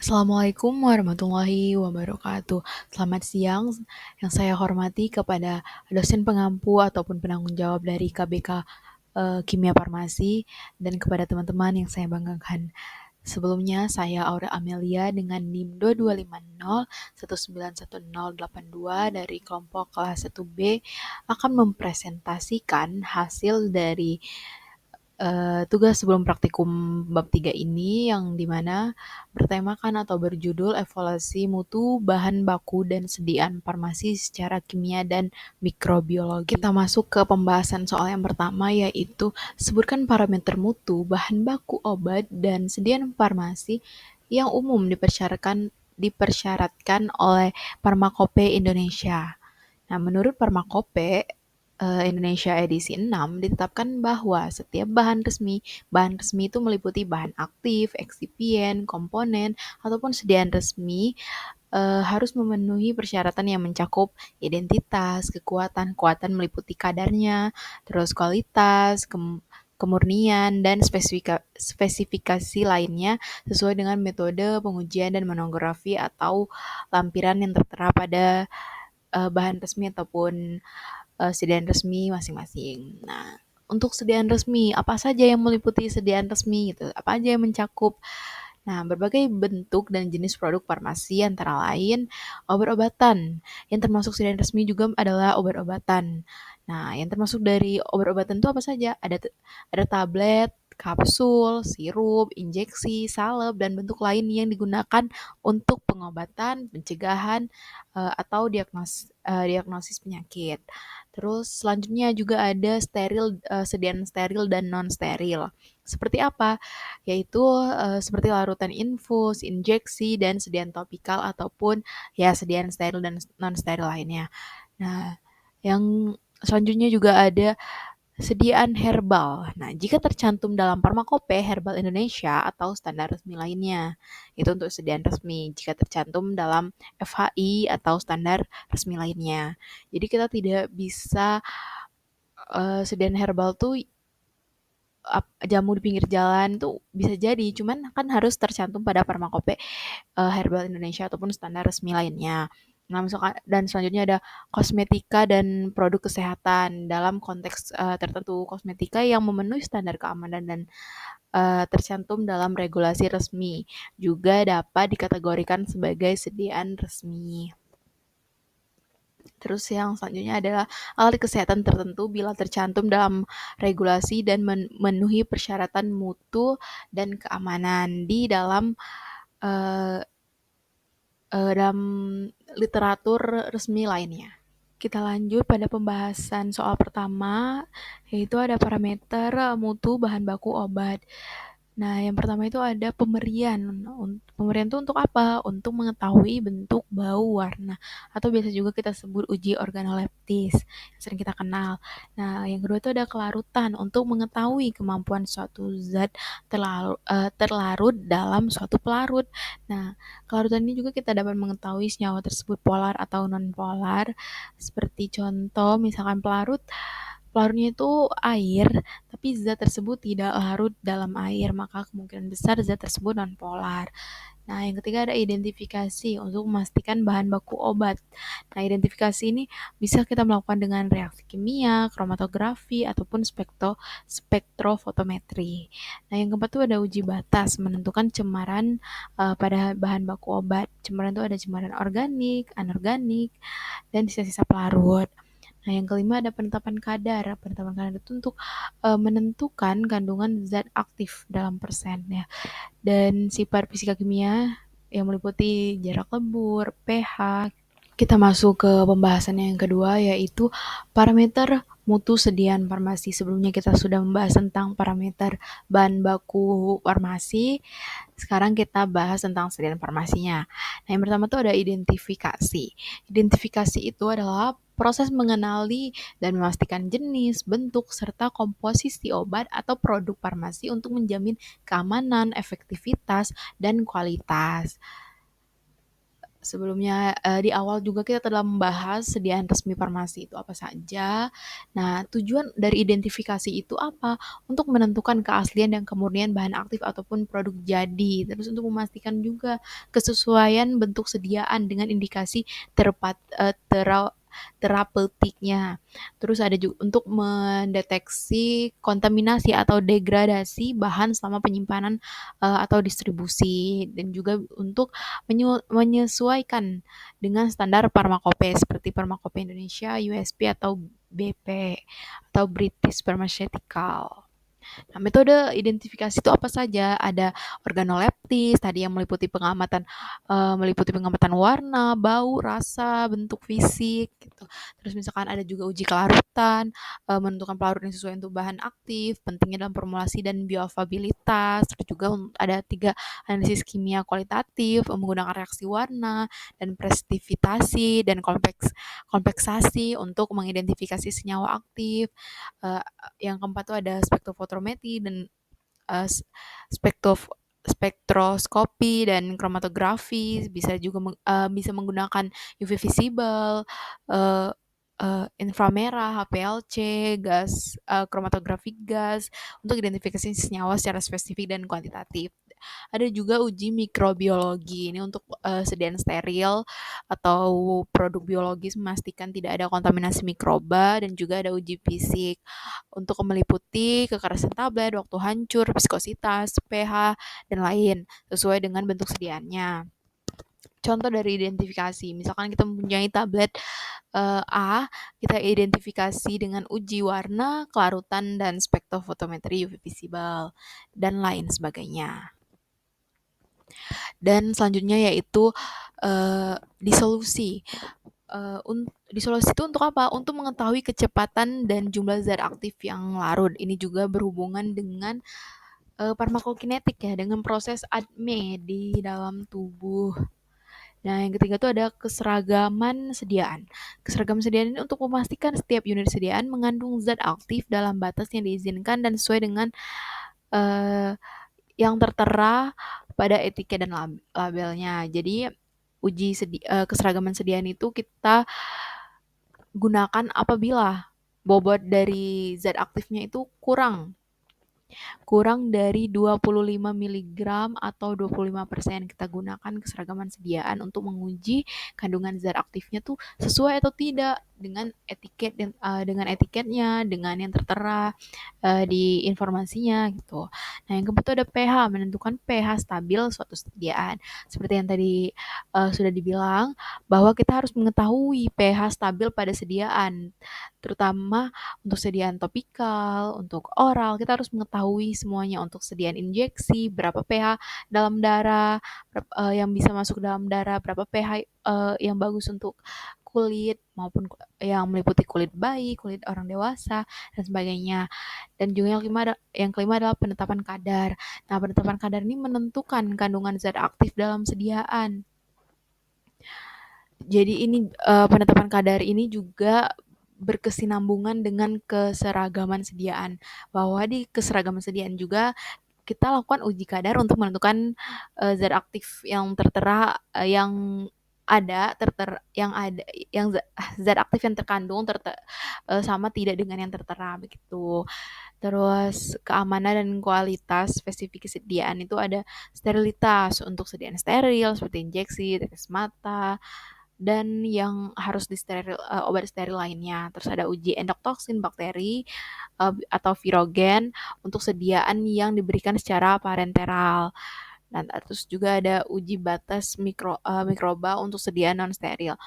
Assalamualaikum warahmatullahi wabarakatuh. Selamat siang, yang saya hormati kepada dosen pengampu ataupun penanggung jawab dari KBK Kimia Farmasi dan kepada teman-teman yang saya banggakan. Sebelumnya, saya Aura Amelia dengan NIM 2250191082 dari kelompok kelas 1B akan mempresentasikan hasil dari tugas sebelum praktikum bab 3 ini yang dimana bertemakan atau berjudul evaluasi mutu bahan baku dan sediaan farmasi secara kimia dan mikrobiologi. Kita masuk ke pembahasan soal yang pertama, yaitu sebutkan parameter mutu bahan baku obat dan sediaan farmasi yang umum dipersyaratkan oleh Farmakope Indonesia. Nah, menurut Farmakope Indonesia edisi 6 ditetapkan bahwa setiap bahan resmi itu meliputi bahan aktif, eksipien, komponen, ataupun sediaan resmi harus memenuhi persyaratan yang mencakup identitas, kekuatan meliputi kadarnya, terus kualitas, kemurnian, dan spesifikasi lainnya sesuai dengan metode pengujian dan monografi atau lampiran yang tertera pada bahan resmi ataupun sediaan resmi masing-masing. Nah, untuk sediaan resmi, apa saja yang meliputi sediaan resmi gitu? Apa aja yang mencakup? Nah, berbagai bentuk dan jenis produk farmasi antara lain obat-obatan. Yang termasuk sediaan resmi juga adalah obat-obatan. Nah, yang termasuk dari obat-obatan itu apa saja? Ada tablet, kapsul, sirup, injeksi, salep, dan bentuk lain yang digunakan untuk pengobatan, pencegahan, atau diagnosis penyakit. Terus selanjutnya juga ada sediaan steril dan non steril. Seperti apa? Yaitu seperti larutan infus, injeksi, dan sediaan topikal ataupun ya sediaan steril dan non steril lainnya. Nah, yang selanjutnya juga ada sediaan herbal. Nah, jika tercantum dalam Farmakope Herbal Indonesia atau standar resmi lainnya, itu untuk sediaan resmi. Jika tercantum dalam FHI atau standar resmi lainnya. Jadi kita tidak bisa sediaan herbal tuh jamu di pinggir jalan tuh bisa jadi, cuman kan harus tercantum pada Farmakope Herbal Indonesia ataupun standar resmi lainnya. Nah, misalkan dan selanjutnya ada kosmetika dan produk kesehatan dalam konteks tertentu. Kosmetika yang memenuhi standar keamanan dan tercantum dalam regulasi resmi juga dapat dikategorikan sebagai sediaan resmi. Terus yang selanjutnya adalah alat kesehatan tertentu bila tercantum dalam regulasi dan memenuhi persyaratan mutu dan keamanan di uh, dalam literatur resmi lainnya. Kita lanjut pada pembahasan soal pertama, yaitu ada parameter mutu bahan baku obat. Nah, yang pertama itu ada pemerian. Pemerian itu untuk apa? Untuk mengetahui bentuk, bau, warna. Atau biasa juga kita sebut uji organoleptis, yang sering kita kenal. Nah, yang kedua itu ada kelarutan, untuk mengetahui kemampuan suatu zat terlarut dalam suatu pelarut. Nah, kelarutan ini juga kita dapat mengetahui senyawa tersebut polar atau non-polar. Seperti contoh, misalkan pelarutnya itu air, tapi zat tersebut tidak larut dalam air, maka kemungkinan besar zat tersebut nonpolar. Nah, yang ketiga ada identifikasi untuk memastikan bahan baku obat. Nah, identifikasi ini bisa kita melakukan dengan reaksi kimia, kromatografi, ataupun spektrofotometri. Nah, yang keempat itu ada uji batas, menentukan cemaran pada bahan baku obat. Cemaran itu ada cemaran organik, anorganik, dan sisa-sisa pelarut. Nah, yang kelima ada penetapan kadar. Penetapan kadar itu untuk menentukan kandungan zat aktif dalam persen ya. Dan sifat fisika kimia yang meliputi jarak lebur, pH. Kita masuk ke pembahasan yang kedua, yaitu parameter mutu sediaan farmasi. Sebelumnya kita sudah membahas tentang parameter bahan baku farmasi. Sekarang kita bahas tentang sediaan farmasinya. Nah, yang pertama itu ada identifikasi. Identifikasi itu adalah proses mengenali dan memastikan jenis, bentuk, serta komposisi obat atau produk farmasi untuk menjamin keamanan, efektivitas, dan kualitas. Sebelumnya, di awal juga kita telah membahas sediaan resmi farmasi itu apa saja. Nah, tujuan dari identifikasi itu apa? Untuk menentukan keaslian dan kemurnian bahan aktif ataupun produk jadi. Terus untuk memastikan juga kesesuaian bentuk sediaan dengan indikasi terapeutiknya. Terus ada juga untuk mendeteksi kontaminasi atau degradasi bahan selama penyimpanan atau distribusi, dan juga untuk menyesuaikan dengan standar Pharmacope seperti Pharmacope Indonesia, USP atau BP atau British Pharmaceutical. Nah, metode identifikasi itu apa saja? Ada organoleptis tadi yang meliputi pengamatan warna, bau, rasa, bentuk fisik gitu. Terus misalkan ada juga uji kelarutan, menentukan pelarut yang sesuai untuk bahan aktif, pentingnya dalam formulasi dan bioavailabilitas. Terus juga ada 3 analisis kimia kualitatif, menggunakan reaksi warna dan prestivitasi dan kompleksasi untuk mengidentifikasi senyawa aktif. Eee, yang keempat tuh ada spektrofotometri dan uh, spektroskopi dan kromatografi, bisa juga bisa menggunakan UV visible, uh, inframerah, HPLC, gas, kromatografi gas untuk identifikasi senyawa secara spesifik dan kuantitatif. Ada juga uji mikrobiologi, ini untuk sediaan steril atau produk biologis, memastikan tidak ada kontaminasi mikroba, dan juga ada uji fisik untuk meliputi kekerasan tablet, waktu hancur, viskositas, pH, dan lain sesuai dengan bentuk sediaannya. Contoh dari identifikasi, misalkan kita mempunyai tablet A, kita identifikasi dengan uji warna, kelarutan, dan spektrofotometri UV visible, dan lain sebagainya. Dan selanjutnya yaitu disolusi. Disolusi itu untuk apa? Untuk mengetahui kecepatan dan jumlah zat aktif yang larut. Ini juga berhubungan dengan farmakokinetik ya, dengan proses ADME di dalam tubuh. Nah, yang ketiga itu ada keseragaman sediaan. Keseragaman sediaan ini untuk memastikan setiap unit sediaan mengandung zat aktif dalam batas yang diizinkan dan sesuai dengan uh, yang tertera pada etiket dan labelnya. Jadi keseragaman sediaan itu kita gunakan apabila bobot dari zat aktifnya itu kurang dari 25 miligram atau 25%. Kita gunakan keseragaman sediaan untuk menguji kandungan zat aktifnya tuh sesuai atau tidak dengan dengan etiketnya, dengan yang tertera di informasinya gitu. Nah, yang keempat ada pH, menentukan pH stabil suatu sediaan. Seperti yang tadi sudah dibilang, bahwa kita harus mengetahui pH stabil pada sediaan, terutama untuk sediaan topikal, untuk oral, kita harus mengetahui semuanya. Untuk sediaan injeksi, berapa pH dalam darah, yang bisa masuk dalam darah, berapa pH yang bagus untuk kulit maupun yang meliputi kulit bayi, kulit orang dewasa, dan sebagainya. Dan juga yang kelima adalah penetapan kadar. Nah, penetapan kadar ini menentukan kandungan zat aktif dalam sediaan. Jadi ini penetapan kadar ini juga berkesinambungan dengan keseragaman sediaan. Bahwa di keseragaman sediaan juga kita lakukan uji kadar untuk menentukan zat aktif yang tertera yang ada yang zat aktif yang terkandung sama tidak dengan yang tertera begitu. Terus keamanan dan kualitas spesifik kesediaan itu ada sterilitas untuk sediaan steril seperti injeksi, tetes mata, dan yang harus obat steril lainnya. Terus ada uji endotoksin bakteri atau virogen untuk sediaan yang diberikan secara parenteral. Dan terus juga ada uji batas mikroba untuk sediaan non steril.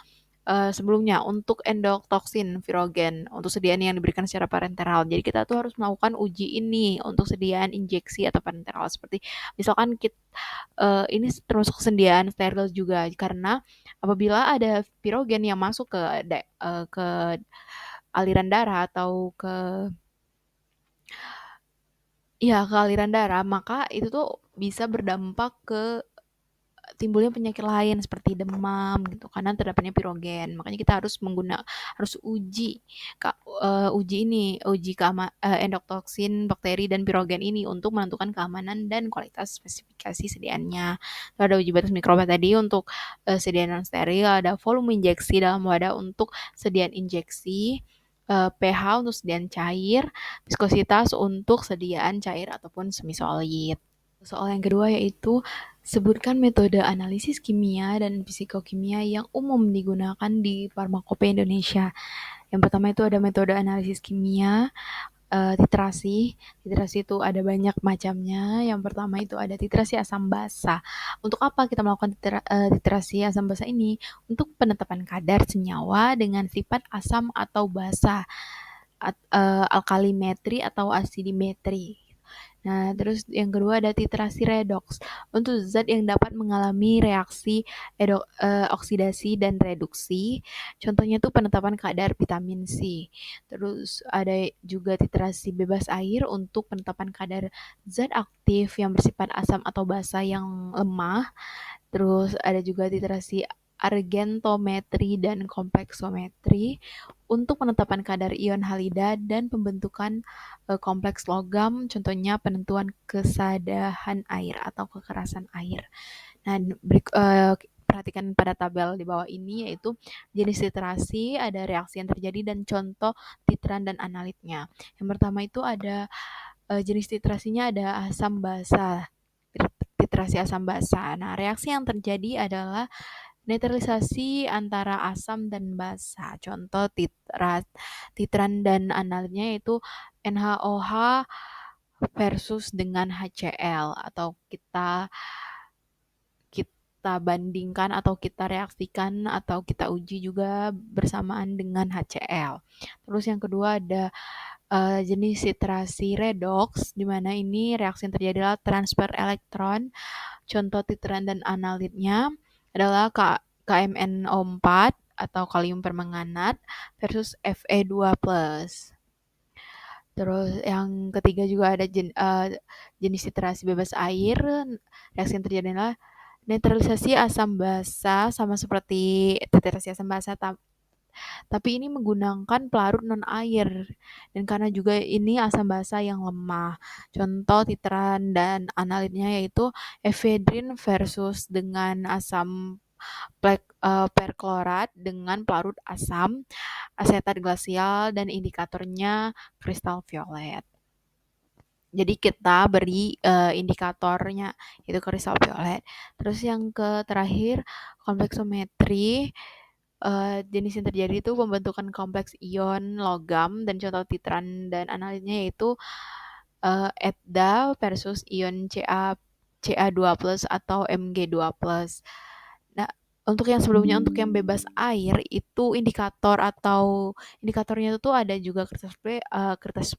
Sebelumnya untuk endotoksin virogen untuk sediaan yang diberikan secara parenteral. Jadi kita tuh harus melakukan uji ini untuk sediaan injeksi atau parenteral, seperti misalkan ini termasuk sediaan steril juga, karena apabila ada virogen yang masuk ke aliran darah atau ke aliran darah, maka itu tuh bisa berdampak ke timbulnya penyakit lain seperti demam gitu karena terdapatnya pirogen. Makanya kita harus uji endotoksin, bakteri dan pirogen ini untuk menentukan keamanan dan kualitas spesifikasi sediaannya. Lalu ada uji batas mikroba tadi untuk sediaan non steril, ada volume injeksi dalam wadah untuk sediaan injeksi, pH untuk sediaan cair, viskositas untuk sediaan cair ataupun semi solid. Soal yang kedua yaitu sebutkan metode analisis kimia dan psikokimia yang umum digunakan di Farmakope Indonesia. Yang pertama itu ada metode analisis kimia, titrasi. Titrasi itu ada banyak macamnya. Yang pertama itu ada titrasi asam basa. Untuk apa kita melakukan titrasi asam basa ini? Untuk penetapan kadar senyawa dengan sifat asam atau basa, alkalimetri atau asidimetri. Nah, terus yang kedua ada titrasi redoks. Untuk zat yang dapat mengalami reaksi oksidasi dan reduksi. Contohnya tuh penetapan kadar vitamin C. Terus ada juga titrasi bebas air untuk penetapan kadar zat aktif yang bersifat asam atau basa yang lemah. Terus ada juga titrasi argentometri dan kompleksometri untuk penetapan kadar ion halida dan pembentukan kompleks logam, contohnya penentuan kesadahan air atau kekerasan air. Nah, perhatikan pada tabel di bawah ini yaitu jenis titrasi, ada reaksi yang terjadi dan contoh titran dan analitnya. Yang pertama itu ada jenis titrasinya ada asam basa, titrasi asam basa. Nah, reaksi yang terjadi adalah netralisasi antara asam dan basa. Contoh titran dan analitnya yaitu NaOH versus dengan HCl, atau kita bandingkan atau kita reaksikan atau kita uji juga bersamaan dengan HCl. Terus yang kedua ada jenis titrasi redoks, di mana ini reaksi yang terjadi adalah transfer elektron. Contoh titran dan analitnya adalah KMnO4 atau kalium permanganat versus Fe2+. Terus yang ketiga juga ada jenis titrasi bebas air. Reaksi yang terjadi adalah netralisasi asam basa, sama seperti titrasi asam basa, tapi ini menggunakan pelarut non-air. Dan karena juga ini asam basa yang lemah. Contoh titran dan analitnya yaitu efedrin versus dengan asam perklorat dengan pelarut asam asetat glasial dan indikatornya kristal violet. Jadi kita beri indikatornya itu kristal violet. Terus yang terakhir kompleksometri. Jenis yang terjadi itu pembentukan kompleks ion logam dan contoh titran dan analitnya yaitu ETDA versus ion Ca2+ atau Mg2+. Nah, untuk yang sebelumnya, untuk yang bebas air itu indikatornya itu ada juga kertas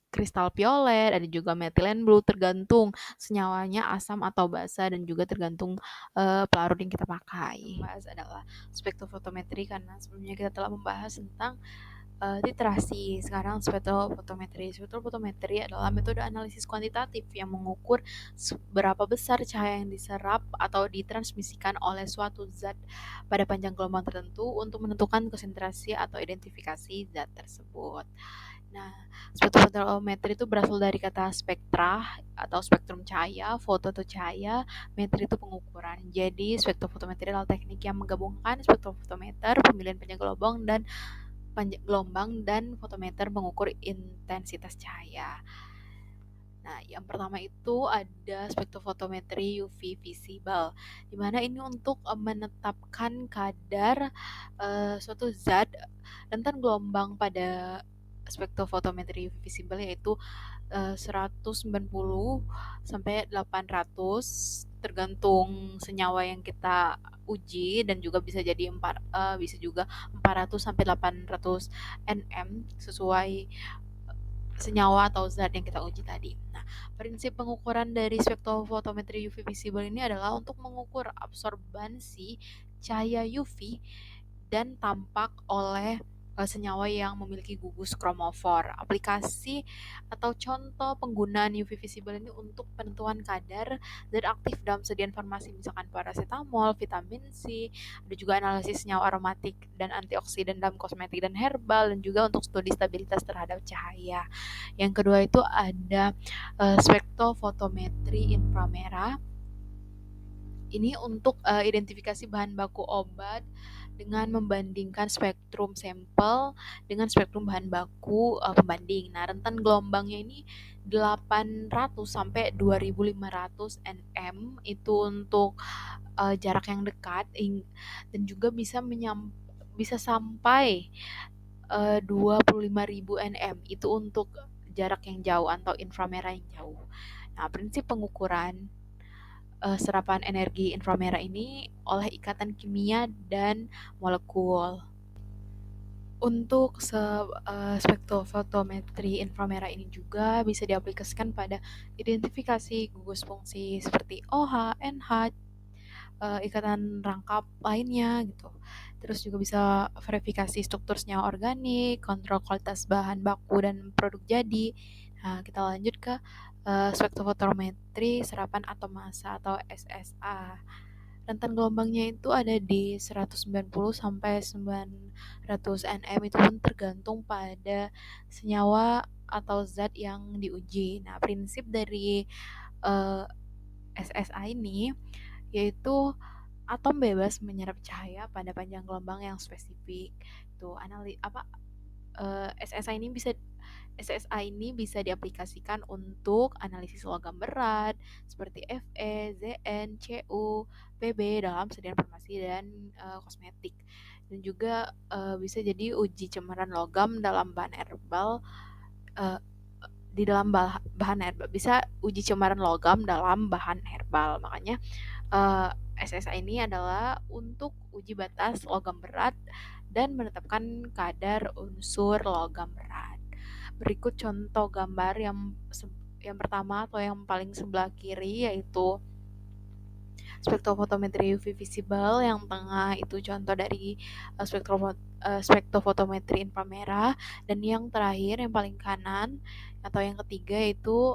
kristal violet, ada juga methylene blue, tergantung senyawanya asam atau basa dan juga tergantung pelarut yang kita pakai. Membahas adalah spektrofotometri karena sebelumnya kita telah membahas tentang titrasi. Sekarang spektrofotometri. Spektrofotometri adalah metode analisis kuantitatif yang mengukur seberapa besar cahaya yang diserap atau ditransmisikan oleh suatu zat pada panjang gelombang tertentu untuk menentukan konsentrasi atau identifikasi zat tersebut. Nah, spektrofotometri itu berasal dari kata spektra atau spektrum cahaya, foto atau cahaya, metri itu pengukuran. Jadi, spektrofotometri adalah teknik yang menggabungkan spektrofotometer, pemilihan panjang gelombang dan fotometer mengukur intensitas cahaya. Nah, yang pertama itu ada spektrofotometri UV visible, di mana ini untuk menetapkan kadar suatu zat rentan gelombang pada spektrofotometri UV visible yaitu 190 sampai 800 tergantung senyawa yang kita uji, dan juga bisa jadi bisa juga 400 sampai 800 nm sesuai senyawa atau zat yang kita uji tadi. Nah, prinsip pengukuran dari spektrofotometri UV visible ini adalah untuk mengukur absorbansi cahaya UV dan tampak oleh senyawa yang memiliki gugus kromofor. Aplikasi atau contoh penggunaan UV visible ini untuk penentuan kadar zat aktif dalam sediaan farmasi, misalkan paracetamol, vitamin C, ada juga analisis senyawa aromatik dan antioksidan dalam kosmetik dan herbal, dan juga untuk studi stabilitas terhadap cahaya. Yang kedua itu ada spektrofotometri inframerah. Ini untuk identifikasi bahan baku obat dengan membandingkan spektrum sampel dengan spektrum bahan baku pembanding. Nah, rentan gelombangnya ini 800 sampai 2500 nm itu untuk jarak yang dekat, dan juga bisa sampai 25.000 nm itu untuk jarak yang jauh atau inframerah yang jauh. Nah, prinsip pengukuran serapan energi inframerah ini oleh ikatan kimia dan molekul. Untuk spektrofotometri inframerah ini juga bisa diaplikasikan pada identifikasi gugus fungsi seperti OH, NH, ikatan rangkap lainnya gitu. Terus juga bisa verifikasi struktur senyawa organik, kontrol kualitas bahan baku dan produk jadi. Nah, kita lanjut ke spektrofotometri serapan atom massa atau SSA. Rentan gelombangnya itu ada di 190 sampai 900 nm, itu pun tergantung pada senyawa atau zat yang diuji. Nah, prinsip dari SSA ini yaitu atom bebas menyerap cahaya pada panjang gelombang yang spesifik. Tuh, SSA ini bisa diaplikasikan untuk analisis logam berat seperti Fe, Zn, Cu, Pb dalam sediaan farmasi dan kosmetik. Dan juga bisa jadi uji cemaran logam dalam bahan herbal, di dalam bahan herbal. Bisa uji cemaran logam dalam bahan herbal. Makanya SSA ini adalah untuk uji batas logam berat dan menetapkan kadar unsur logam berat. Berikut contoh gambar yang pertama atau yang paling sebelah kiri, yaitu spektrofotometri UV visible. Yang tengah itu contoh dari spektrofotometri inframerah, dan yang terakhir yang paling kanan atau yang ketiga itu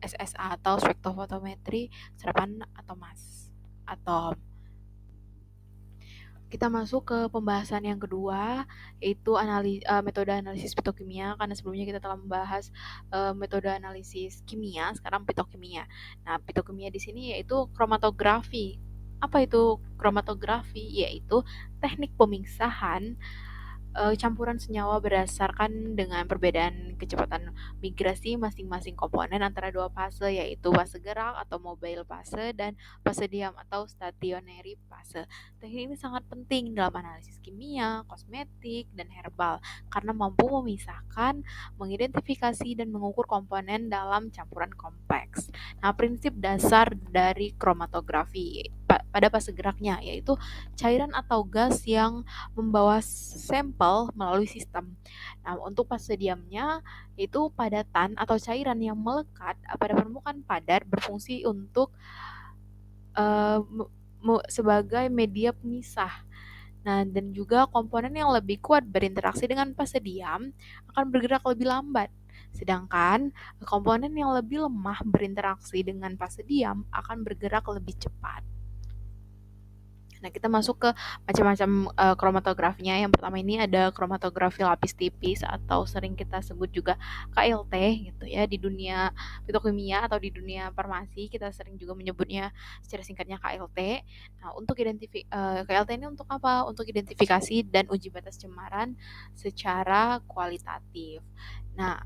SSA atau spektrofotometri serapan atom. Kita masuk ke pembahasan yang kedua, yaitu metode analisis fitokimia. Karena sebelumnya kita telah membahas metode analisis kimia, sekarang fitokimia. Nah, fitokimia di sini yaitu kromatografi. Apa itu kromatografi? Yaitu teknik pemisahan campuran senyawa berdasarkan dengan perbedaan kecepatan migrasi masing-masing komponen antara dua fase, yaitu fase gerak atau mobile fase dan fase diam atau stationary fase. Teknik ini sangat penting dalam analisis kimia, kosmetik, dan herbal karena mampu memisahkan, mengidentifikasi, dan mengukur komponen dalam campuran kompleks. Nah, prinsip dasar dari kromatografi pada fase geraknya yaitu cairan atau gas yang membawa sampel melalui sistem. Nah, untuk fase diamnya itu padatan atau cairan yang melekat pada permukaan padat berfungsi untuk sebagai media pemisah. Nah, dan juga komponen yang lebih kuat berinteraksi dengan fase diam akan bergerak lebih lambat. Sedangkan komponen yang lebih lemah berinteraksi dengan fase diam akan bergerak lebih cepat. Nah, kita masuk ke macam-macam kromatografinya. Yang pertama ini ada kromatografi lapis tipis atau sering kita sebut juga KLT gitu ya. Di dunia fitokimia atau di dunia farmasi kita sering juga menyebutnya secara singkatnya KLT. Nah, untuk KLT ini untuk apa? Untuk identifikasi dan uji batas cemaran secara kualitatif. Nah,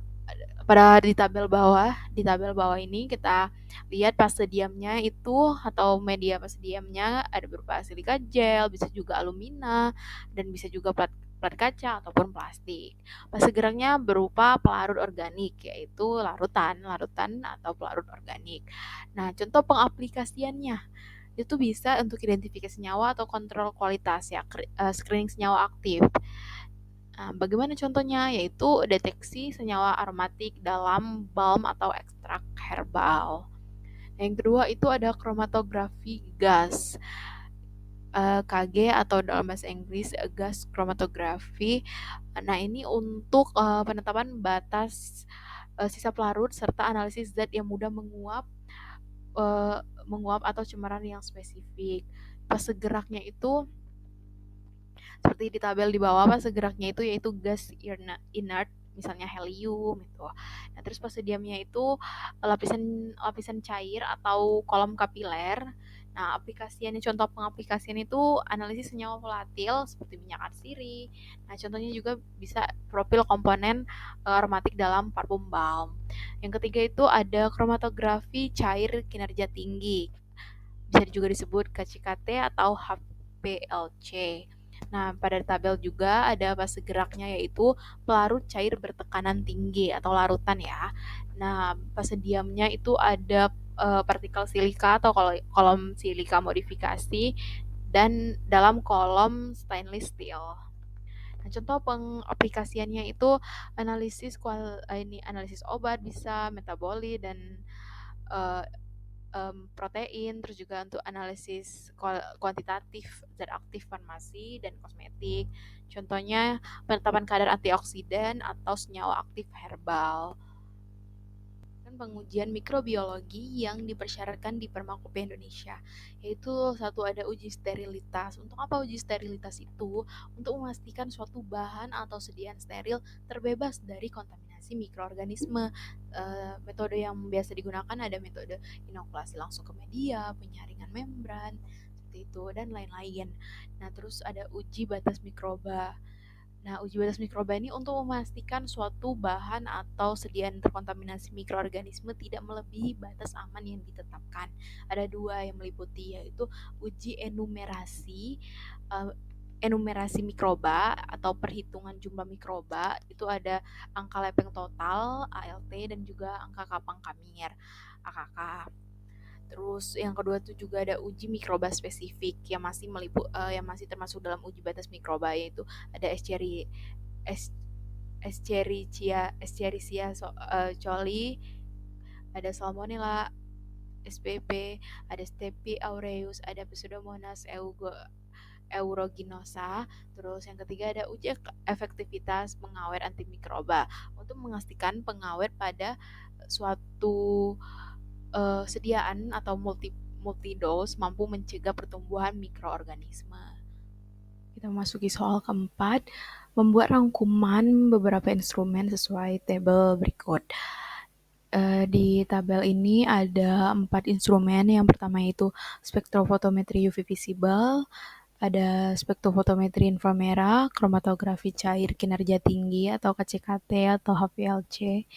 di tabel bawah ini kita lihat fase diamnya itu atau media fase diamnya ada berupa silika gel, bisa juga alumina, dan bisa juga plat kaca ataupun plastik. Fase geraknya berupa pelarut organik, yaitu larutan atau pelarut organik. Nah, contoh pengaplikasiannya itu bisa untuk identifikasi senyawa atau kontrol kualitas ya, screening senyawa aktif. Nah, bagaimana contohnya? Yaitu deteksi senyawa aromatik dalam balm atau ekstrak herbal. Yang kedua itu ada kromatografi gas. KG atau dalam bahasa Inggris gas chromatography. Nah, ini untuk penetapan batas sisa pelarut serta analisis zat yang mudah menguap atau cemaran yang spesifik. Fase geraknya itu seperti di tabel di bawah, fase geraknya itu yaitu gas inert, misalnya helium itu. Nah, terus fase diamnya itu lapisan lapisan cair atau kolom kapiler. Nah, aplikasiannya, contoh pengaplikasian itu analisis senyawa volatil seperti minyak atsiri. Nah, contohnya juga bisa profil komponen aromatik dalam parfum balm. Yang ketiga itu ada kromatografi cair kinerja tinggi, bisa juga disebut KCKT atau HPLC. Nah, pada tabel juga ada fase geraknya yaitu pelarut cair bertekanan tinggi atau larutan ya. Nah, fase diamnya itu ada partikel silika atau kolom silika modifikasi dan dalam kolom stainless steel. Nah, contoh pengaplikasiannya itu analisis obat bisa metaboli dan eh, protein, terus juga untuk analisis kuantitatif zat aktif farmasi dan kosmetik. Contohnya penetapan kadar antioksidan atau senyawa aktif herbal. Dan pengujian mikrobiologi yang dipersyaratkan di Permakope Indonesia, yaitu satu ada uji sterilitas. Untuk apa uji sterilitas itu? Untuk memastikan suatu bahan atau sediaan steril terbebas dari kontaminasi mikroorganisme. Metode yang biasa digunakan ada metode inokulasi langsung ke media, penyaringan membran, seperti itu, dan lain-lain. Nah, terus ada uji batas mikroba. Nah, uji batas mikroba ini untuk memastikan suatu bahan atau sediaan terkontaminasi mikroorganisme tidak melebihi batas aman yang ditetapkan. Ada dua yang meliputi, yaitu uji enumerasi mikroba atau perhitungan jumlah mikroba. Itu ada angka lepeng total ALT dan juga angka kapang kamir AKK. Terus yang kedua itu juga ada uji mikroba spesifik yang masih termasuk dalam uji batas mikroba, yaitu ada Escherichia coli, ada Salmonella SPP, ada Staph aureus, ada Pseudomonas aeruginosa. Terus yang ketiga ada uji efektivitas pengawet antimikroba untuk memastikan pengawet pada suatu sediaan atau multidose mampu mencegah pertumbuhan mikroorganisme. Kita memasuki soal keempat, membuat rangkuman beberapa instrumen sesuai tabel berikut. Di tabel ini ada 4 instrumen. Yang pertama itu spektrofotometri UV visible, ada spektrofotometri inframerah, kromatografi cair kinerja tinggi atau KCKT atau HPLC,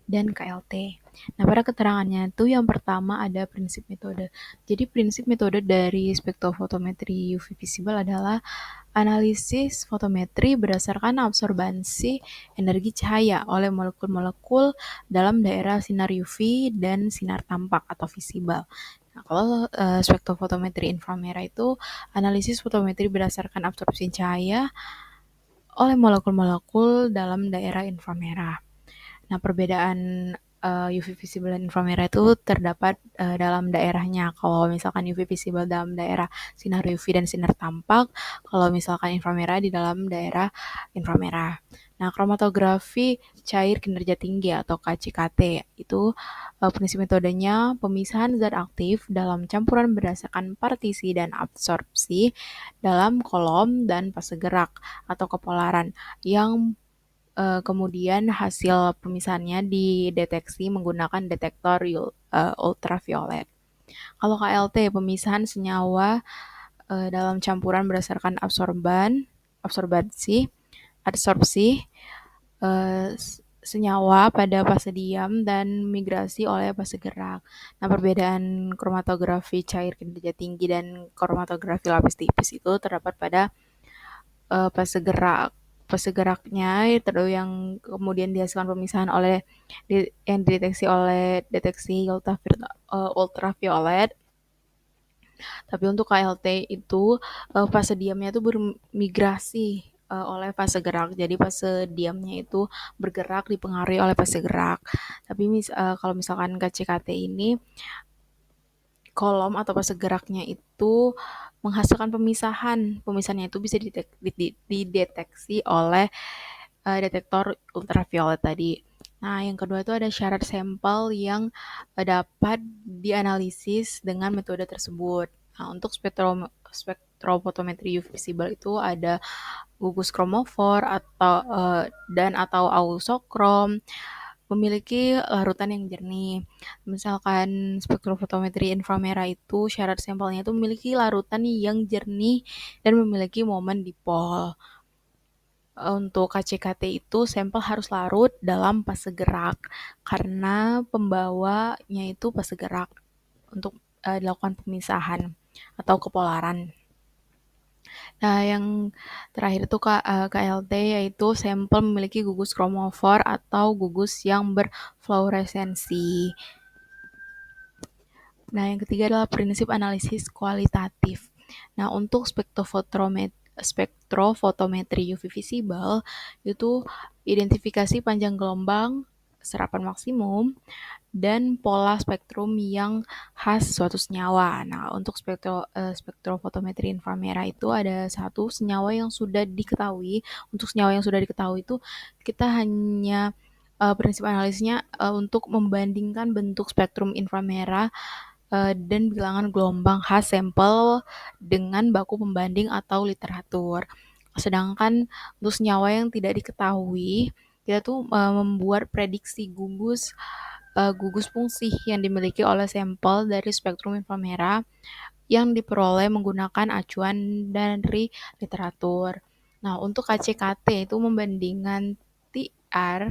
dan KLT. Nah, pada keterangannya itu yang pertama ada prinsip metode. Jadi prinsip metode dari spektrofotometri UV visible adalah analisis fotometri berdasarkan absorbansi energi cahaya oleh molekul-molekul dalam daerah sinar UV dan sinar tampak atau visible. Nah, kalau spektrofotometri inframerah itu analisis fotometri berdasarkan absorpsi cahaya oleh molekul-molekul dalam daerah inframerah. Nah, perbedaan UV visible dan inframerah itu terdapat dalam daerahnya. Kalau misalkan UV visible dalam daerah sinar UV dan sinar tampak, kalau misalkan inframerah di dalam daerah inframerah. Nah, kromatografi cair kinerja tinggi atau KCKT itu prinsip metodenya pemisahan zat aktif dalam campuran berdasarkan partisi dan absorpsi dalam kolom dan fase gerak atau kepolaran yang kemudian hasil pemisahannya dideteksi menggunakan detektor ultraviolet. Kalau KLT, pemisahan senyawa dalam campuran berdasarkan absorpsi senyawa pada fase diam dan migrasi oleh fase gerak. Nah, perbedaan kromatografi cair kinerja tinggi dan kromatografi lapis tipis itu terdapat pada fase geraknya itu yang kemudian dihasilkan pemisahan yang dideteksi oleh deteksi ultraviolet. Tapi untuk KLT itu fase diamnya itu bermigrasi oleh fase gerak. Jadi fase diamnya itu bergerak dipengaruhi oleh fase gerak. Tapi kalau misalkan KCKT ini kolom atau fase geraknya itu menghasilkan pemisahan. Pemisahannya itu bisa dideteksi oleh detektor ultraviolet tadi. Nah, yang kedua itu ada syarat sampel yang dapat dianalisis dengan metode tersebut. Nah, untuk spektrofotometri UV visible itu ada gugus kromofor atau ausokrom, memiliki larutan yang jernih. Misalkan spektrofotometri inframerah itu syarat sampelnya itu memiliki larutan yang jernih dan memiliki momen dipol. Untuk KCKT itu sampel harus larut dalam fase gerak karena pembawanya itu fase gerak untuk dilakukan pemisahan atau kepolaran. Nah, yang terakhir itu KLT, yaitu sampel memiliki gugus kromofor atau gugus yang berfluoresensi. Nah, yang ketiga adalah prinsip analisis kualitatif. Nah, untuk spektrofotometri UV visible itu identifikasi panjang gelombang, serapan maksimum, dan pola spektrum yang khas suatu senyawa. Nah, untuk spektrofotometri inframerah itu ada satu senyawa yang sudah diketahui. Untuk senyawa yang sudah diketahui itu kita hanya prinsip analisisnya untuk membandingkan bentuk spektrum inframerah dan bilangan gelombang khas sampel dengan baku pembanding atau literatur. Sedangkan untuk senyawa yang tidak diketahui, kita tuh membuat prediksi gugus fungsi yang dimiliki oleh sampel dari spektrum inframerah yang diperoleh menggunakan acuan dari literatur. Nah, untuk KCKT itu membandingkan TR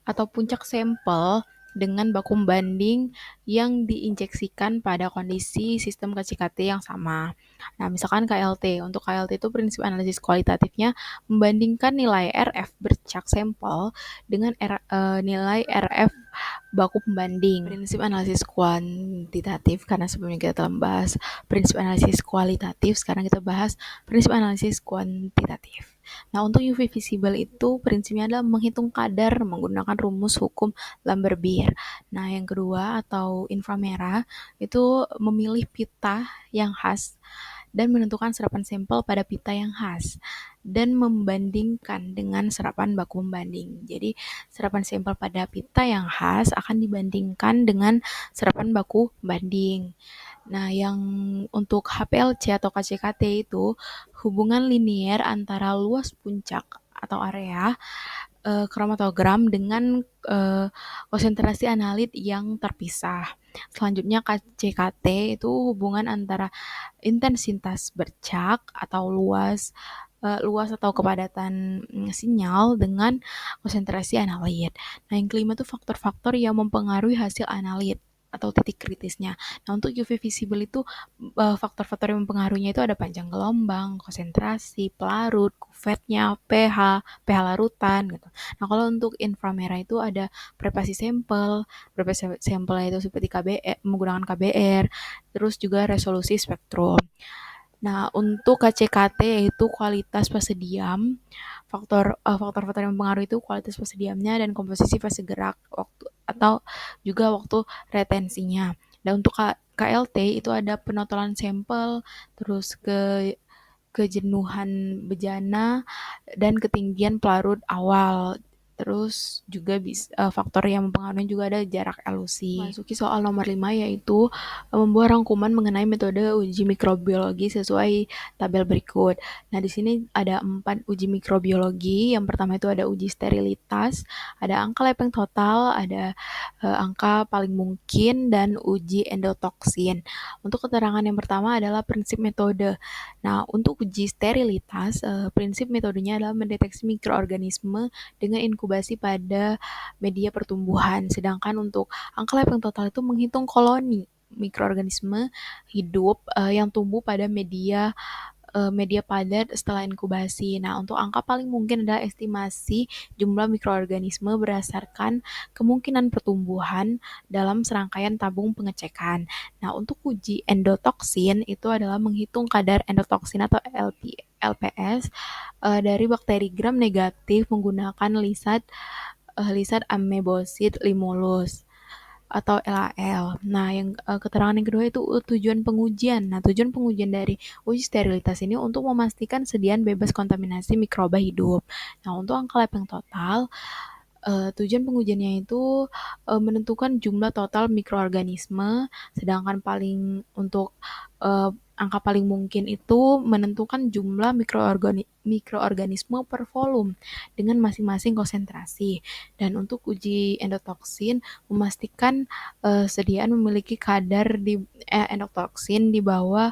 atau puncak sampel dengan baku pembanding yang diinjeksikan pada kondisi sistem KCKT yang sama. Nah, misalkan KLT. Untuk KLT itu prinsip analisis kualitatifnya membandingkan nilai RF bercak sampel dengan nilai RF baku pembanding. Prinsip analisis kuantitatif, karena sebelumnya kita telah membahas prinsip analisis kualitatif, sekarang kita bahas prinsip analisis kuantitatif. Nah, untuk UV visible itu prinsipnya adalah menghitung kadar menggunakan rumus hukum Lambert-Beer. Nah, yang kedua atau inframerah itu memilih pita yang khas dan menentukan serapan sampel pada pita yang khas dan membandingkan dengan serapan baku pembanding. Jadi, serapan sampel pada pita yang khas akan dibandingkan dengan serapan baku pembanding. Nah, yang untuk HPLC atau KCKT itu hubungan linier antara luas puncak atau area kromatogram dengan konsentrasi analit yang terpisah. Selanjutnya KCKT itu hubungan antara intensitas bercak atau luas atau kepadatan sinyal dengan konsentrasi analit. Nah, yang kelima itu faktor-faktor yang mempengaruhi hasil analit atau titik kritisnya. Nah, untuk UV visible itu faktor-faktor yang mempengaruhinya itu ada panjang gelombang, konsentrasi, pelarut, kuvetnya, pH larutan gitu. Nah, kalau untuk inframerah itu ada prepasi sampel itu seperti menggunakan KBR, terus juga resolusi spektrum. Nah, untuk KCKT yaitu kualitas fase diam, faktor-faktor yang mempengaruhi itu kualitas fase diamnya dan komposisi fase gerak juga waktu retensinya. Dan untuk KLT itu ada penotolan sampel, terus kejenuhan bejana dan ketinggian pelarut awal. Terus juga faktor yang mempengaruhi juga ada jarak elusi. Masuki soal nomor 5 yaitu membuat rangkuman mengenai metode uji mikrobiologi sesuai tabel berikut. Nah, di sini ada 4 uji mikrobiologi. Yang pertama itu ada uji sterilitas, ada angka lepeng total, ada angka paling mungkin, dan uji endotoksin. Untuk keterangan yang pertama adalah prinsip metode. Nah, untuk uji sterilitas, prinsip metodenya adalah mendeteksi mikroorganisme dengan inkubasi pada media pertumbuhan. Sedangkan untuk angka lepeng total itu menghitung koloni mikroorganisme hidup yang tumbuh pada media padat setelah inkubasi. Nah, untuk angka paling mungkin adalah estimasi jumlah mikroorganisme berdasarkan kemungkinan pertumbuhan dalam serangkaian tabung pengecekan. Nah, untuk uji endotoksin itu adalah menghitung kadar endotoksin atau LPS dari bakteri gram negatif menggunakan lisat amebosid limulus. atau LAL. Nah, keterangan yang kedua itu tujuan pengujian. Nah, tujuan pengujian dari uji sterilitas ini untuk memastikan sediaan bebas kontaminasi mikroba hidup. Nah, untuk angka lab yang total, tujuan pengujiannya itu menentukan jumlah total mikroorganisme, sedangkan angka paling mungkin itu menentukan jumlah mikroorganisme per volume dengan masing-masing konsentrasi. Dan untuk uji endotoksin memastikan sediaan memiliki kadar endotoksin di bawah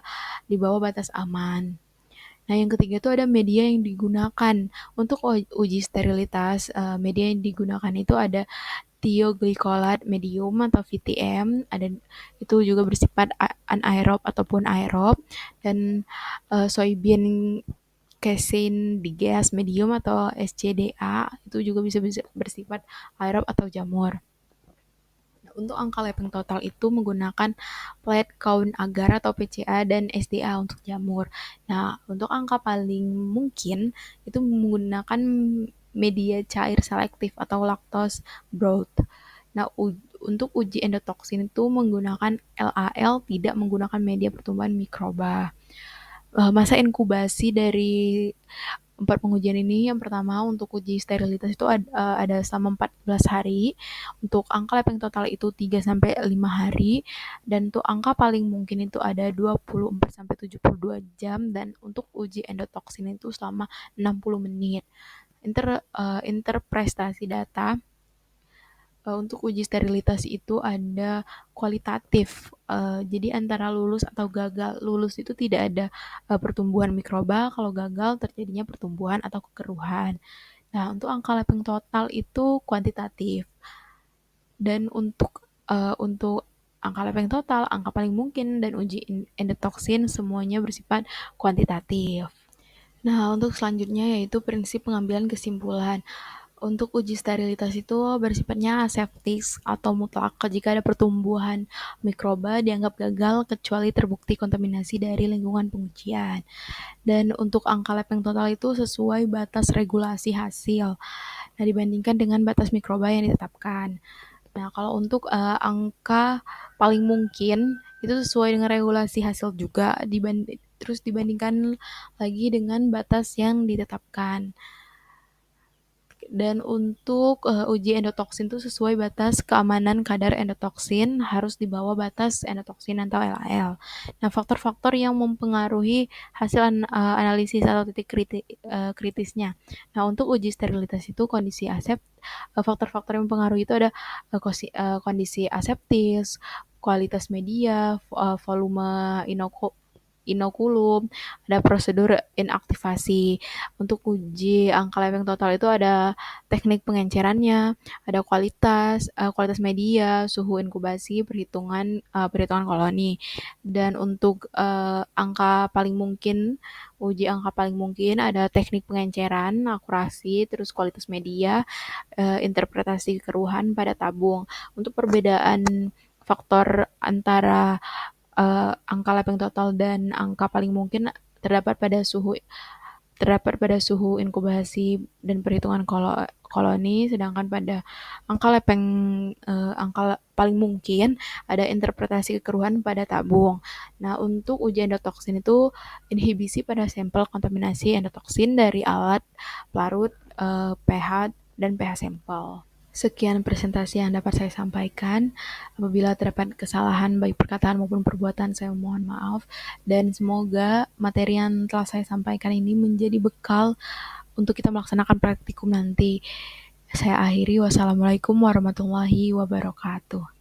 batas aman. Nah, yang ketiga itu ada media yang digunakan. Untuk uji sterilitas, media yang digunakan itu ada thioglycolate medium atau VTM, itu juga bersifat anaerob ataupun aerob, dan soybean casein digas medium atau SCDA itu juga bisa bersifat aerob atau jamur. Untuk angka lab yang total itu menggunakan plate count agar atau PCA dan SDA untuk jamur. Nah, untuk angka paling mungkin itu menggunakan media cair selektif atau lactose broth. Nah, untuk uji endotoksin itu menggunakan LAL, tidak menggunakan media pertumbuhan mikroba. Masa inkubasi dari 4 pengujian ini, yang pertama untuk uji sterilitas itu ada selama 14 hari, untuk angka lab yang total itu 3 sampai 5 hari, dan untuk angka paling mungkin itu ada 24 sampai 72 jam, dan untuk uji endotoksin itu selama 60 menit. Interpretasi data untuk uji sterilitas itu ada kualitatif, jadi antara lulus atau gagal. Lulus itu tidak ada pertumbuhan mikroba, kalau gagal terjadinya pertumbuhan atau kekeruhan. Nah, untuk angka lab yang total itu kuantitatif. Dan untuk angka lab yang total, angka paling mungkin, dan uji endotoksin semuanya bersifat kuantitatif. Nah, untuk selanjutnya yaitu prinsip pengambilan kesimpulan. Untuk uji sterilitas itu bersifatnya aseptik atau mutlak jika ada pertumbuhan mikroba dianggap gagal kecuali terbukti kontaminasi dari lingkungan pengujian. Dan untuk angka lab yang total itu sesuai batas regulasi hasil. Nah, dibandingkan dengan batas mikroba yang ditetapkan. Nah, kalau untuk angka paling mungkin itu sesuai dengan regulasi hasil juga, terus dibandingkan lagi dengan batas yang ditetapkan. Dan untuk uji endotoksin itu sesuai batas keamanan kadar endotoksin, harus di bawah batas endotoksin atau LAL. Nah, faktor-faktor yang mempengaruhi hasil analisis atau titik kritisnya. Nah, untuk uji sterilitas itu faktor-faktor yang mempengaruhi itu ada kondisi aseptis, kualitas media, volume inokulum, ada prosedur inaktivasi. Untuk uji angka lab yang total itu ada teknik pengencerannya, ada kualitas media, suhu inkubasi, perhitungan koloni. Dan untuk uji angka paling mungkin ada teknik pengenceran, akurasi, terus kualitas media, interpretasi kekeruhan pada tabung. Untuk perbedaan faktor antara angka lab yang total dan angka paling mungkin terdapat pada suhu inkubasi dan perhitungan koloni, sedangkan pada angka paling mungkin ada interpretasi kekeruhan pada tabung. Nah, untuk uji endotoksin itu inhibisi pada sampel kontaminasi endotoksin dari alat pelarut, pH, dan pH sampel. Sekian presentasi yang dapat saya sampaikan. Apabila terdapat kesalahan baik perkataan maupun perbuatan, saya mohon maaf. Dan semoga materi yang telah saya sampaikan ini menjadi bekal untuk kita melaksanakan praktikum nanti. Saya akhiri. Wassalamualaikum warahmatullahi wabarakatuh.